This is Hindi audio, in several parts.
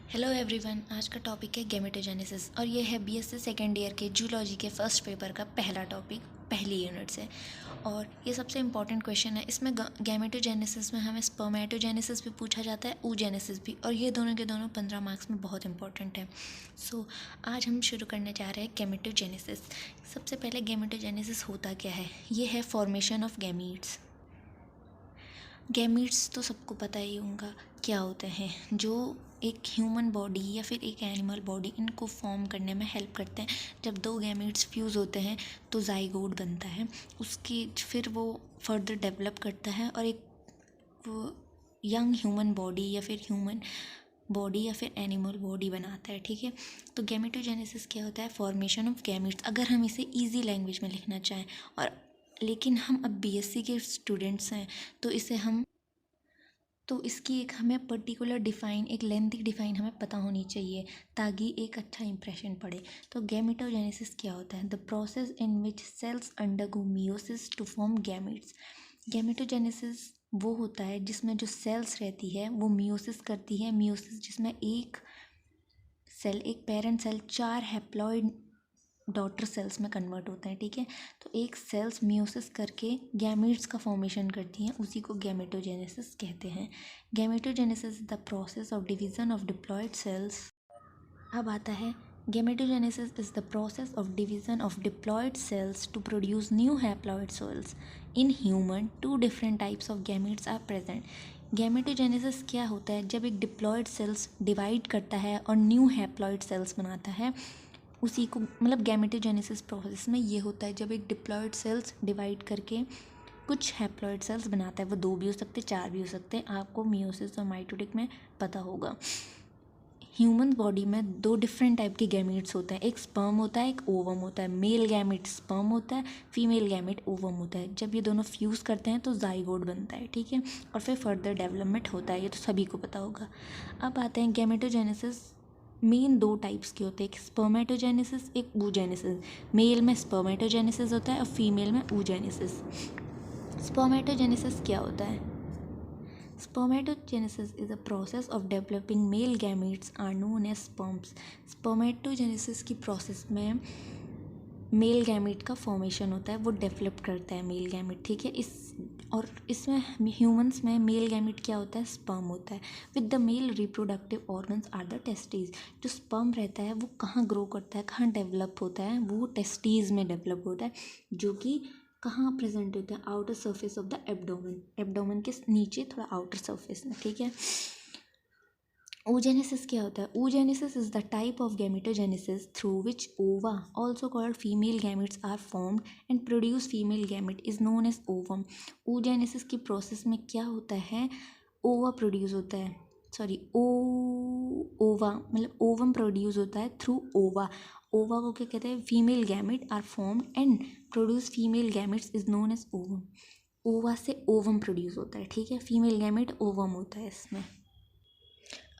Hello everyone. आज का टॉपिक है गैमेटोजेनेसिस और ये है बीएससी सेकेंड ईयर के जूलॉजी के फर्स्ट पेपर का पहला टॉपिक, पहली यूनिट से। और ये सबसे इम्पॉर्टेंट क्वेश्चन है। इसमें गैमेटोजेनेसिस में हमें स्पर्मेटोजेनेसिस भी पूछा जाता है, oogenesis भी, और ये दोनों के दोनों 15 मार्क्स में बहुत इंपॉर्टेंट है। सो आज हम शुरू करने जा रहे हैं गैमेटोजेनेसिस। सबसे पहले गैमेटोजेनेसिस होता क्या है? ये है फॉर्मेशन ऑफ गैमीट्स। गैमीट्स तो सबको पता ही होगा क्या होते हैं, जो एक ह्यूमन बॉडी या फिर एक एनिमल बॉडी इनको फॉर्म करने में हेल्प करते हैं। जब दो गैमीट्स फ्यूज़ होते हैं तो जाइगोट बनता है, उसकी फिर वो फर्दर डेवलप करता है और एक वो यंग ह्यूमन बॉडी या फिर ह्यूमन बॉडी या फिर एनिमल बॉडी बनाता है। ठीक है, तो गैमेटोजेनेसिस क्या होता है? फॉर्मेशन ऑफ गैमीट्स, अगर हम इसे ईजी लैंग्वेज में लिखना चाहें। और लेकिन हम अब बीएससी के स्टूडेंट्स हैं तो इसकी एक हमें पर्टिकुलर डिफ़ाइन, एक लेंथी डिफ़ाइन हमें पता होनी चाहिए ताकि एक अच्छा इंप्रेशन पड़े। तो गैमेटोजेनेसिस क्या होता है? The process in which cells undergo meiosis to form gametes. Gametogenesis वो होता है जिसमें जो सेल्स रहती है वो मियोसिस करती है। मियोसिस जिसमें एक parent cell 4 haploid daughter cells में कन्वर्ट होते हैं। ठीक है, तो एक सेल्स मियोसिस करके गैमेट्स का फॉर्मेशन करती हैं, उसी को गैमेटोजेनेसिस कहते हैं। Gametogenesis is the process of division of diploid cells. अब आता है gametogenesis is the process of division of diploid cells to produce new haploid cells. In human 2 different types of gametes are present. Gametogenesis क्या होता है? जब एक डिप्लॉयड सेल्स डिवाइड करता है और न्यू हैप्लॉइड सेल्स बनाता है, उसी को मतलब गैमेटोजेनेसिस प्रोसेस में ये होता है जब एक डिप्लॉयड सेल्स डिवाइड करके कुछ हैप्लॉइड सेल्स बनाता है। वो 2 भी हो सकते हैं, 4 भी हो सकते हैं, आपको मियोसिस और माइटोटिक में पता होगा। ह्यूमन बॉडी में 2 डिफरेंट टाइप के गैमेट्स होते हैं, एक स्पर्म होता है, एक ओवम होता है। मेल गैमेट स्पर्म होता है, फीमेल गैमेट ओवम होता है। जब ये दोनों फ्यूज़ करते हैं तो जाइगोट बनता है। ठीक है, और फिर फर्दर डेवलपमेंट होता है, ये तो सभी को पता होगा। अब आते हैं गैमेटोजेनेसिस मेन 2 टाइप्स के होते हैं, एक स्पर्मेटोजेनेसिस, एक oogenesis। मेल में स्पर्मेटोजेनेसिस होता है और फीमेल में oogenesis। स्पर्मेटोजेनेसिस क्या होता है? Spermatogenesis is a process of developing male gametes are known as sperms। Spermatogenesis की प्रोसेस में मेल गैमेट का फॉर्मेशन होता है, वो डेवलप करता है मेल गैमेट। ठीक है, इसमें ह्यूमंस में मेल गैमेट क्या होता है? स्पर्म होता है। With the male reproductive organs are the testes. जो स्पर्म रहता है वो कहाँ ग्रो करता है, कहाँ डेवलप होता है? वो टेस्टीज में डेवलप होता है, जो कि कहाँ प्रेजेंट होता है? Outer surface of the abdomen, abdomen के नीचे थोड़ा आउटर सरफेस में। ठीक है, oogenesis क्या होता है? oogenesis is the type of gametogenesis through which ova, also called female gametes, are formed and produce female gamete is known as ovum। oogenesis की प्रोसेस में क्या होता है? ओवा प्रोड्यूस होता है, ओवा मतलब ओवम प्रोड्यूस होता है थ्रू ओवा। ओवा को क्या कहते हैं? Female gamete are formed and produce female gametes is known as ovum. Ova से ओवम प्रोड्यूस होता है। ठीक है, फीमेल गैमेट ओवम होता है इसमें।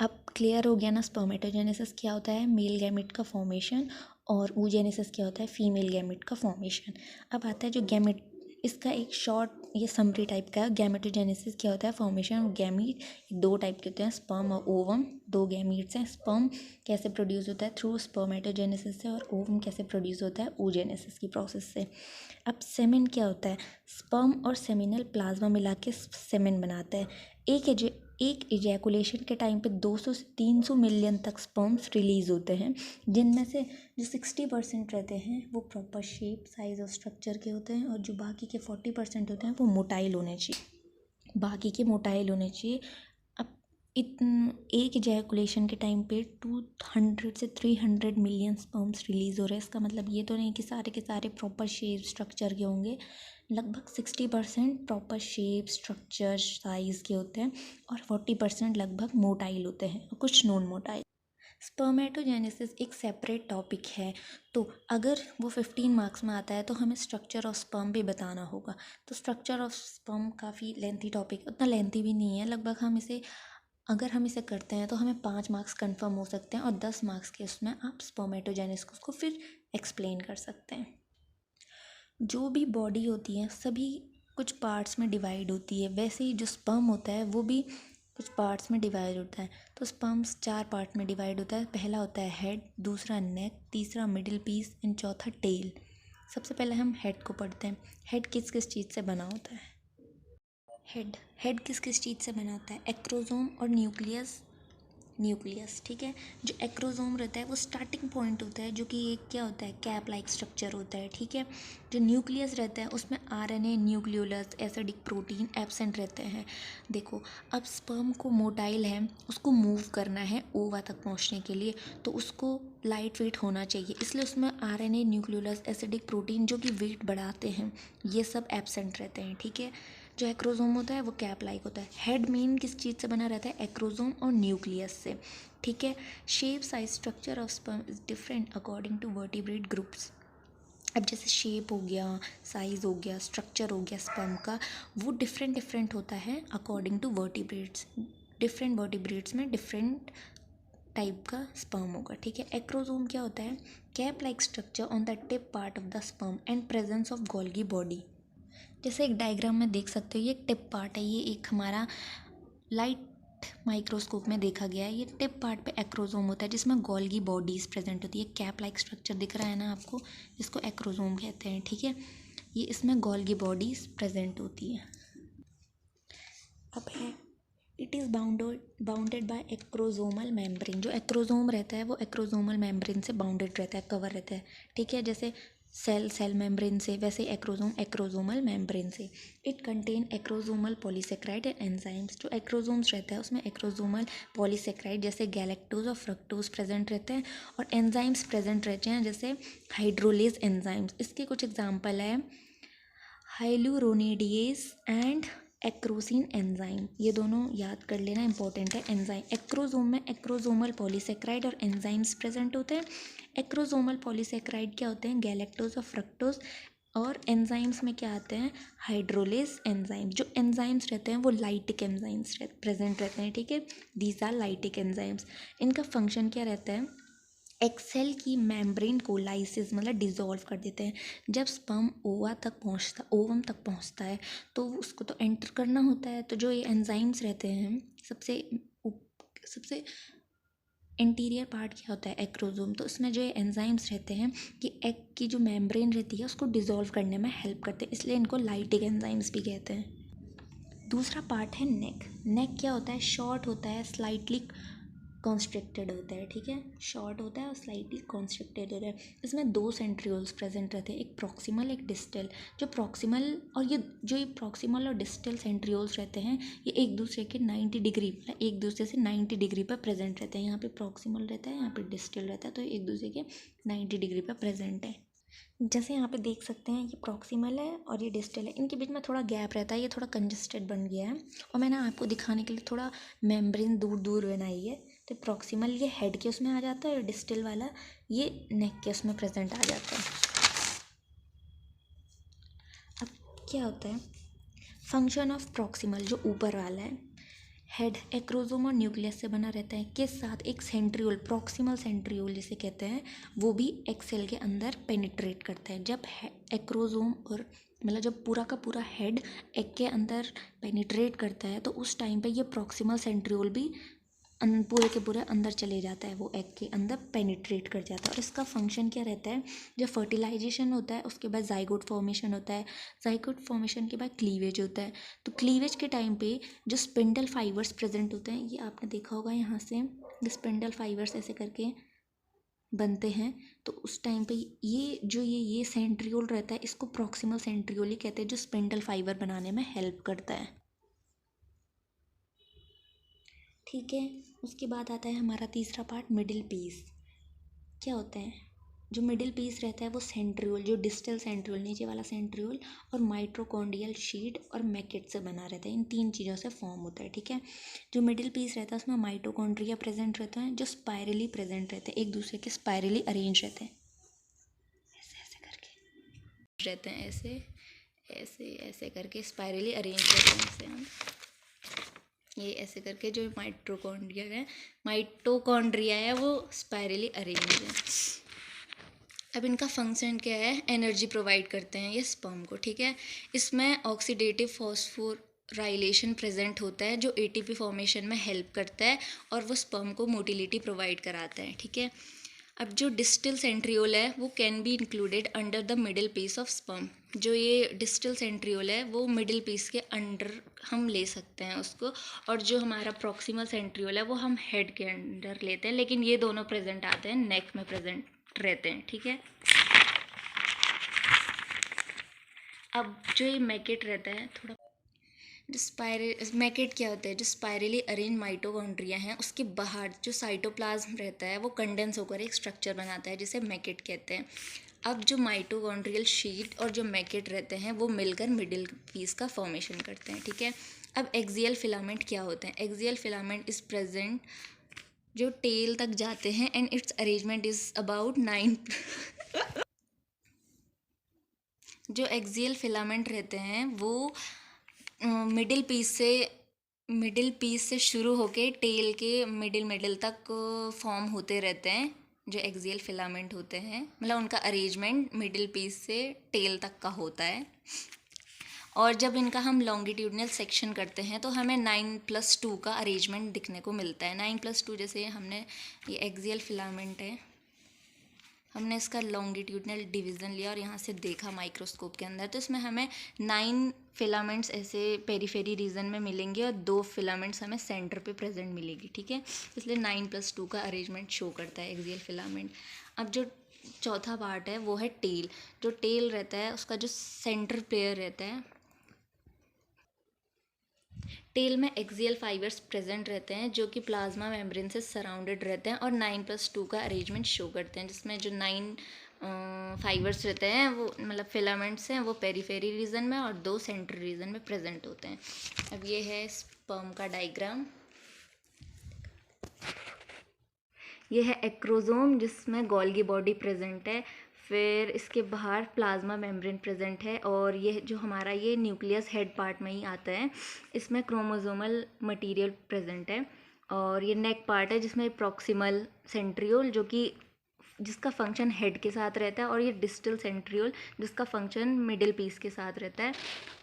अब क्लियर हो गया ना स्पर्मेटोजेनेसिस क्या होता है? मेल गैमेट का फॉर्मेशन। और oogenesis क्या होता है? फीमेल गैमेट का फॉर्मेशन। अब आता है जो गैमेट, इसका एक शॉर्ट ये समरी टाइप का है। गैमेटोजेनेसिस क्या होता है? Formation of gamete. 2 टाइप के होते हैं, स्पर्म और ओवम। 2 गैमीट्स हैं। स्पर्म कैसे प्रोड्यूस होता है? थ्रू स्पर्मेटोजेनेसिस से। और ओवम कैसे प्रोड्यूस होता है? oogenesis की प्रोसेस से। अब सेमेन क्या होता है? स्पर्म और सेमिनल प्लाज्मा मिला के सेमेन बनाता है। एक इजैकुलेशन के टाइम पे 200 से 300 मिलियन तक स्पर्म्स रिलीज़ होते हैं, जिनमें से जो 60% रहते हैं वो प्रॉपर शेप, साइज़ और स्ट्रक्चर के होते हैं, और जो बाकी के 40% होते हैं वो मोटाइल होने चाहिए। अब एक इजैकुलेशन के टाइम पे 200 से 300 मिलियन स्पर्म्स रिलीज़ हो रहे हैं। इसका मतलब ये तो नहीं कि सारे के सारे प्रॉपर शेप स्ट्रक्चर के होंगे। लगभग 60% प्रॉपर शेप, स्ट्रक्चर, साइज़ के होते हैं और 40% लगभग मोटाइल होते हैं और कुछ नॉन मोटाइल। स्पर्मेटोजेनेसिस एक सेपरेट टॉपिक है, तो अगर वो 15 मार्क्स में आता है तो हमें स्ट्रक्चर ऑफ स्पर्म भी बताना होगा। तो स्ट्रक्चर ऑफ स्पर्म काफ़ी लेंथी टॉपिक, उतना लेंथी भी नहीं है। लगभग अगर हम इसे करते हैं तो हमें 5 मार्क्स कंफर्म हो सकते हैं, और 10 मार्क्स के उसमें आप स्पर्मेटोजेनेसिस को फिर एक्सप्लेन कर सकते हैं। जो भी बॉडी होती है सभी कुछ पार्ट्स में डिवाइड होती है, वैसे ही जो स्पर्म होता है वो भी कुछ पार्ट्स में डिवाइड होता है। तो स्पर्म्स 4 पार्ट में डिवाइड होता है। पहला होता है हेड, दूसरा नेक, तीसरा मिडिल पीस एंड चौथा टेल। सबसे पहले हम हेड को पढ़ते हैं। हेड किस किस चीज़ से बना होता है? हेड किस किस चीज़ से बना होता है? एक्रोसोम और न्यूक्लियस। ठीक है। जो एक्रोसोम रहता है वो स्टार्टिंग पॉइंट होता है, जो कि एक क्या होता है, कैप लाइक स्ट्रक्चर होता है। ठीक है। जो न्यूक्लियस रहता है उसमें RNA, nucleolus, acidic protein absent रहते हैं। देखो, अब स्पर्म को मोटाइल है, उसको मूव करना है ओवा तक पहुंचने के लिए, तो उसको लाइट वेट होना चाहिए, इसलिए उसमें आरएनए, न्यूक्लियोलस, एसिडिक प्रोटीन जो कि वेट बढ़ाते हैं, ये सब एब्सेंट रहते हैं। ठीक है। जो एक्रोसोम होता है वो कैप लाइक होता है। हेड मेन किस चीज़ से बना रहता है? एक्रोसोम और न्यूक्लियस से। ठीक है। Shape, size, structure of sperm is different according to vertebrate groups. अब जैसे शेप हो गया, साइज़ हो गया, स्ट्रक्चर हो गया स्पर्म का, वो डिफरेंट होता है according to vertebrates. Different vertebrates में डिफरेंट टाइप का स्पर्म होगा। ठीक है। एक्रोसोम क्या होता है? Cap like structure on the tip part of the sperm and presence of Golgi body. जैसे एक डायग्राम में देख सकते हो, ये टिप पार्ट है, ये एक हमारा लाइट माइक्रोस्कोप में देखा गया है। ये टिप पार्ट पे एक्रोसोम होता है जिसमें गोल्गी बॉडीज प्रेजेंट होती है। कैप लाइक स्ट्रक्चर दिख रहा है ना आपको, इसको एक्रोसोम कहते हैं। ठीक है। ये इसमें गोल्गी बॉडीज प्रेजेंट होती है। अब है it is bounded by acrosomal membrane. जो एक्रोसोम रहता है वो एक्रोसोमल मेम्ब्रेन से बाउंडेड रहता है, कवर रहता है। ठीक है। जैसे सेल मेम्ब्रेन से, वैसे एक्रोसोम एक्रोसोमल मेम्ब्रेन से। It contain acrosomal polysaccharide and enzymes. जो एक्रोसोम्स रहता है उसमें एक्रोसोमल पॉलीसेक्राइड जैसे गैलेक्टोज और फ्रक्टोज प्रेजेंट रहते हैं, और एंजाइम्स प्रेजेंट रहते हैं जैसे हाइड्रोलेज एंजाइम्स। इसके कुछ एग्जाम्पल है हाइलुरोनिडेज एंड एक्रोसिन एंजाइम। ये दोनों याद कर लेना, इंपॉर्टेंट है। एंजाइम, एक्रोसोम में एक्रोसोमल पॉलीसेक्राइड और एंजाइम्स प्रेजेंट होते हैं। एक्रोसोमल पॉलीसेक्राइड क्या होते हैं? गैलेक्टोज और फ्रक्टोज। और एंजाइम्स में क्या आते हैं? Hydrolase enzymes. जो एंजाइम्स रहते हैं वो लाइटिक एंजाइम्स प्रेजेंट रहते हैं। ठीक है। These are lytic enzymes. इनका फंक्शन क्या रहता है? एक सेल की मेम्ब्रेन को लाइसिस मतलब डिज़ोल्व कर देते हैं। जब स्पर्म ओवम तक पहुंचता है तो उसको तो एंटर करना होता है। तो जो ये एंजाइम्स रहते हैं, सबसे इंटीरियर पार्ट क्या होता है? एक्रोसोम। तो उसमें जो ये एंजाइम्स रहते हैं कि एग की जो मेम्ब्रेन रहती है उसको डिज़ोल्व करने में हेल्प करते हैं, इसलिए इनको लाइटिक एंजाइम्स भी कहते हैं। दूसरा पार्ट है नेक। नेक क्या होता है? शॉर्ट होता है, स्लाइटली कॉन्स्ट्रिक्टेड होता है। ठीक है। शॉर्ट होता है और स्लाइटली कॉन्स्ट्रिक्टेड होता है। इसमें 2 सेंट्रियोल्स प्रेजेंट रहते हैं, एक प्रॉक्सिमल एक डिस्टल। जो प्रॉक्सिमल और डिस्टल सेंट्रियोल्स रहते हैं ये एक दूसरे के 90 डिग्री मतलब एक दूसरे से 90 डिग्री पर प्रेजेंट रहते हैं। यहाँ पे प्रॉक्सिमल रहता है, यहाँ पे डिस्टल रहता है, तो एक दूसरे के 90 डिग्री पर प्रेजेंट है। जैसे यहाँ पे देख सकते हैं, ये प्रॉक्सिमल है और ये डिस्टल है, इनके बीच में थोड़ा गैप रहता है, ये थोड़ा कंजस्टेड बन गया है। और मैंने आपको दिखाने के लिए थोड़ा मेम्ब्रेन दूर दूर बनाई है। तो प्रॉक्सिमल ये हेड के उसमें आ जाता है और डिस्टल वाला ये नेक के उसमें प्रेजेंट आ जाता है। अब क्या होता है फंक्शन ऑफ प्रॉक्सिमल? जो ऊपर वाला है, हेड एक्रोसोम और न्यूक्लियस से बना रहता है, के साथ एक सेंट्रियोल, प्रॉक्सिमल सेंट्रियोल जिसे कहते हैं, वो भी एक सेल के अंदर पेनिट्रेट करता है। जब एक्रोसोम और मतलब जब पूरा का पूरा हेड एग के अंदर पेनिट्रेट करता है तो उस टाइम पे ये प्रॉक्सिमल सेंट्रियोल भी पूरे के पूरे अंदर चले जाता है, वो एग के अंदर पेनिट्रेट कर जाता है। और इसका फंक्शन क्या रहता है? जब फर्टिलाइजेशन होता है उसके बाद जाइगोट फॉर्मेशन होता है, जाइगोट फॉर्मेशन के बाद क्लीवेज होता है। तो क्लीवेज के टाइम पे जो स्पिंडल फाइबर्स प्रेजेंट होते हैं, ये आपने देखा होगा, यहाँ से ये स्पिंडल फाइबर्स ऐसे करके बनते हैं। तो उस टाइम पे ये सेंट्रियोल रहता है, इसको प्रॉक्सिमल सेंट्रियोल ही कहते हैं, जो स्पिंडल फाइबर बनाने में हेल्प करता है। ठीक है। उसके बाद आता है हमारा तीसरा पार्ट, मिडिल पीस। क्या होता है? जो मिडिल पीस रहता है वो सेंट्रियोल, जो डिस्टल सेंट्रियोल नीचे वाला सेंट्रियोल और माइट्रोकॉन्ड्रियल शीट और मैकेट से बना रहता है, इन 3 चीज़ों से फॉर्म होता है। ठीक है। जो मिडिल पीस रहता है उसमें माइटोकॉन्ड्रिया प्रेजेंट रहते हैं, जो स्पायरली प्रेजेंट रहते हैं, एक दूसरे के स्पायरली अरेंज रहते हैं, ऐसे ऐसे करके रहते हैं, ऐसे ऐसे ऐसे करके स्पायरली अरेंज रहते हैं। ऐसे हम ये ऐसे करके जो माइटोकॉन्ड्रिया है वो स्पायरली अरेंज है। अब इनका फंक्शन क्या है? एनर्जी प्रोवाइड करते हैं ये स्पर्म को। ठीक है। इसमें ऑक्सीडेटिव राइलेशन प्रेजेंट होता है जो एटीपी फॉर्मेशन में हेल्प करता है और वो स्पर्म को मोटिलिटी प्रोवाइड कराता है, ठीक है। अब जो डिस्टल सेंट्रियोल है वो can be included under the middle piece of sperm. जो ये डिस्टल सेंट्रियोल है वो मिडिल पीस के अंडर हम ले सकते हैं उसको, और जो हमारा प्रॉक्सिमल सेंट्रियोल है वो हम हेड के अंडर लेते हैं, लेकिन ये दोनों प्रेजेंट आते हैं, नेक में प्रेजेंट रहते हैं, ठीक है। अब जो ये मैकेट रहता है थोड़ा, मैकेट क्या होता है, जो स्पाइरली अरेंज माइटोकॉन्ड्रिया हैं उसके बाहर जो साइटोप्लाज्म रहता है वो कंडेंस होकर एक स्ट्रक्चर बनाता है जिसे मैकेट कहते हैं। अब जो माइटोकॉन्ड्रियल शीट और जो मैकेट रहते हैं वो मिलकर मिडिल पीस का फॉर्मेशन करते हैं, ठीक है। अब एक्सियल फिलामेंट क्या होते हैं? एक्सियल फिलामेंट इज प्रेजेंट जो टेल तक जाते हैं and it's arrangement is about 9 जो एक्सियल फिलामेंट रहते हैं वो मिडिल पीस से शुरू होके टेल के मिडिल तक फॉर्म होते रहते हैं। जो एक्सियल फिलामेंट होते हैं मतलब उनका अरेंजमेंट मिडिल पीस से टेल तक का होता है, और जब इनका हम लॉन्गिट्यूडनल सेक्शन करते हैं तो हमें 9+2 का अरेंजमेंट दिखने को मिलता है। 9+2 जैसे हमने ये एक्सियल फिलामेंट है, हमने इसका लॉन्गिट्यूडनल डिवीज़न लिया और यहाँ से देखा माइक्रोस्कोप के अंदर, तो इसमें हमें 9 फिलामेंट्स ऐसे पेरीफेरी रीजन में मिलेंगे और 2 फिलामेंट्स हमें सेंटर पे प्रेजेंट मिलेगी, ठीक है। इसलिए 9+2 का अरेंजमेंट शो करता है एक्सियल फिलामेंट। अब जो चौथा पार्ट है वो है टेल। जो टेल रहता है उसका जो सेंटर प्लेयर रहता है, टेल में एक्सियल फाइबर्स प्रेजेंट रहते हैं जो कि प्लाज्मा मेम्ब्रेन से सराउंडेड रहते हैं और 9+2 का अरेंजमेंट शो करते हैं, जिसमें जो 9 फाइबर्स रहते हैं वो मतलब फिलामेंट्स हैं वो पेरीफेरी रीजन में और 2 सेंटर रीजन में प्रेजेंट होते हैं। अब ये है स्पर्म का डायग्राम। ये है एक्रोजोम जिसमें गोल्गी बॉडी प्रेजेंट है, फिर इसके बाहर प्लाज्मा मेम्ब्रेन प्रेजेंट है, और ये जो हमारा ये न्यूक्लियस हेड पार्ट में ही आता है, इसमें क्रोमोसोमल मटेरियल प्रेजेंट है, और ये नेक पार्ट है जिसमें प्रॉक्सिमल सेंट्रियोल जो कि जिसका फंक्शन हेड के साथ रहता है, और ये डिस्टल सेंट्रियोल जिसका फंक्शन मिडिल पीस के साथ रहता है,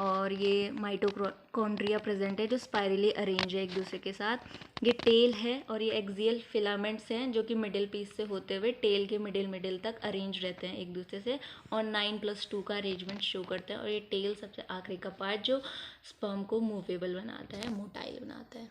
और ये माइटोकॉन्ड्रिया प्रेजेंट है जो स्पाइरली अरेंज है एक दूसरे के साथ। ये टेल है और ये एक्सियल फिलामेंट्स हैं जो कि मिडिल पीस से होते हुए टेल के मिडिल तक अरेंज रहते हैं एक दूसरे से, और 9+2 का अरेंजमेंट शो करते हैं, और ये टेल सबसे आखिरी का पार्ट जो स्पर्म को मूवेबल बनाता है, मोटाइल बनाता है।